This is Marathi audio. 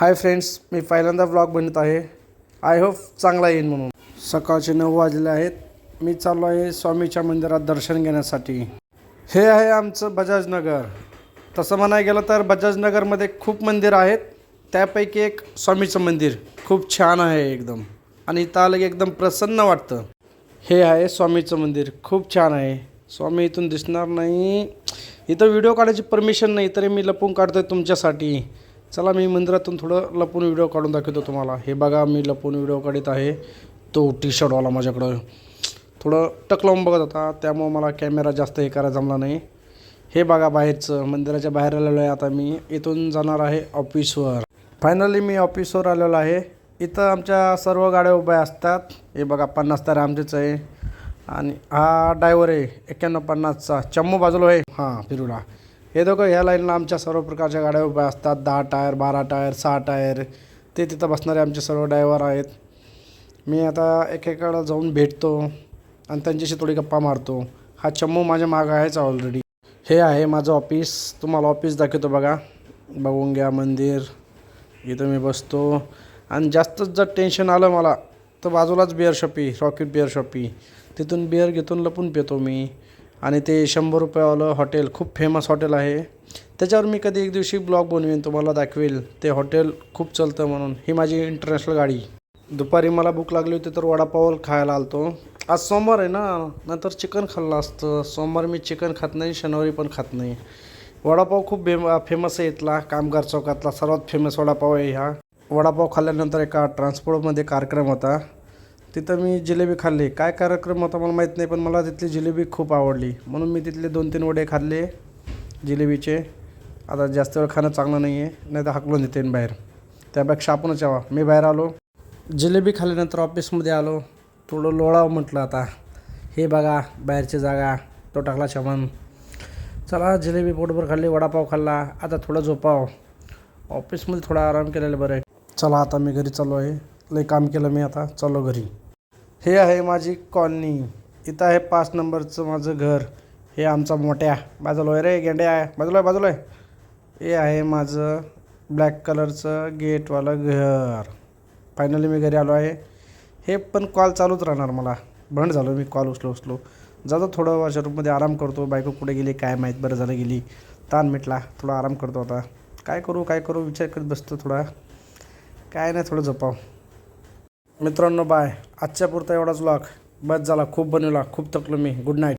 हाय फ्रेंड्स, मी पहिल्यांदा व्लॉग बनत आहे. आय होप चांगला येईल म्हणून. सकाळचे 9 वाजले आहेत. मी चाललो आहे स्वामीच्या मंदिरात दर्शन घेण्यासाठी. हे आहे आमचं बजाजनगर. तसं म्हणायला गेलं तर बजाजनगरमध्ये खूप मंदिर आहेत. त्यापैकी एक स्वामीचं मंदिर खूप छान आहे एकदम, आणि इथं आलं की एकदम प्रसन्न वाटतं. हे आहे स्वामीचं मंदिर, खूप छान आहे. स्वामी इथून दिसणार नाही. इथं व्हिडिओ काढायची परमिशन नाही, तरी मी लपून काढतोय तुमच्यासाठी. चला, मी मंदिरातून थोडं लपून व्हिडिओ काढून दाखवतो तुम्हाला. हे बघा, मी लपून व्हिडिओ काढत आहे. तो टी शर्टवाला माझ्याकडं थोडं टक लावून बघत होता, त्यामुळं मला कॅमेरा जास्त हे करायला जमला नाही. हे बघा, बाहेरचं मंदिराच्या बाहेर आलेलो आहे. आता मी इथून जाणार आहे ऑफिसवर. फायनली मी ऑफिसवर आलेलो आहे. इथं आमच्या सर्व गाड्या उभ्या असतात. हे बघा, 50 तर आमचेच आहे, आणि हा ड्रायव्हर आहे 9150चा. चम्मू बाजूला आहे, हां फिरूला. हे दोघं ह्या लाईनला आमच्या सर्व प्रकारच्या गाड्या उभ्या असतात. 10 टायर, 12 टायर, 6 टायर. ते तिथं बसणारे आमचे सर्व ड्रायव्हर आहेत. मी आता एकेकाला जाऊन भेटतो आणि त्यांच्याशी थोडी गप्पा मारतो. हा चम्मू माझ्या मागं आहेच ऑलरेडी. हे आहे माझं ऑफिस. तुम्हाला ऑफिस दाखवतो बघा. बघून घ्या मंदिर. इथं मी बसतो, आणि जास्तच जर टेन्शन आलं मला तर बाजूलाच beer shoppe, rocket beer shoppe. तिथून बिअर घेतून लपून पितो मी. आणि ते 100 रुपयावालं हॉटेल, खूप फेमस हॉटेल आहे. त्याच्यावर मी कधी एक दिवशी ब्लॉग बनवेन, तुम्हाला दाखवेल. ते हॉटेल खूप चालतं म्हणून. ही माझी इंटरनॅशनल गाडी. दुपारी मला भूक लागली होती तर वडापाव खायला आलतो. आज सोमवार आहे ना, नंतर चिकन खाल्लं असतं. सोमवार मी चिकन खात नाही, शनिवारी पण खात नाही. वडापाव खूप फेमस आहे इथला. कामगार चौकातला सर्वात फेमस वडापाव आहे हा. वडापाव खाल्ल्यानंतर एका ट्रान्सपोर्टमध्ये कार्यक्रम होता. तिथं मी जिलेबी खाल्ली. काय कार्यक्रम होता मला माहीत नाही, पण मला तिथली जिलेबी खूप आवडली, म्हणून मी तिथले 2-3 वडे खाल्ले जिलेबीचे. आता जास्त वेळ खाणं चांगलं नाही आहे, नाही तर हाकलून देते बाहेर. त्यापेक्षा आपणच यावा. मी बाहेर आलो, जिलेबी खाल्ल्यानंतर ऑफिसमध्ये आलो. थोडं लोळावं म्हटलं आता. हे बघा बाहेरची जागा, तो टाकला चमन. चला, जिलेबी पोटभर खाल्ली, वडापाव खाल्ला. आता थोडं झोपाव. ऑफिसमध्ये थोडा आराम केलेला बरं आहे. चला, आता मी घरी चाललो आहे. लई काम केलं मी, आता चाललो घरी. हे आहे माझी कॉलनी. इथं आहे 5 नंबरचं माझं घर. हे आमचा मोठ्या बाजूला आहे रे, गेंड्या आहे बाजूला आहे. हे आहे माझं ब्लॅक कलरचं गेटवालं घर. फायनली मी घरी आलो आहे. हे पण कॉल चालूच राहणार. मला बंद झालो, मी कॉल उचलो जातो. थोडं वॉशरूममध्ये आराम करतो. बायको कुठे गेली काय माहीत. बरं झालं गेली, ताण मिटला. थोडा आराम करतो. आता काय करू विचार करत बसतो थोडा. काय नाही, थोडं झोपाव. मित्रांनो बाय. आजच्या पुरता एवढाच व्लॉग बस झाला. खूप बनवला, खूप थकलो मी. Good night.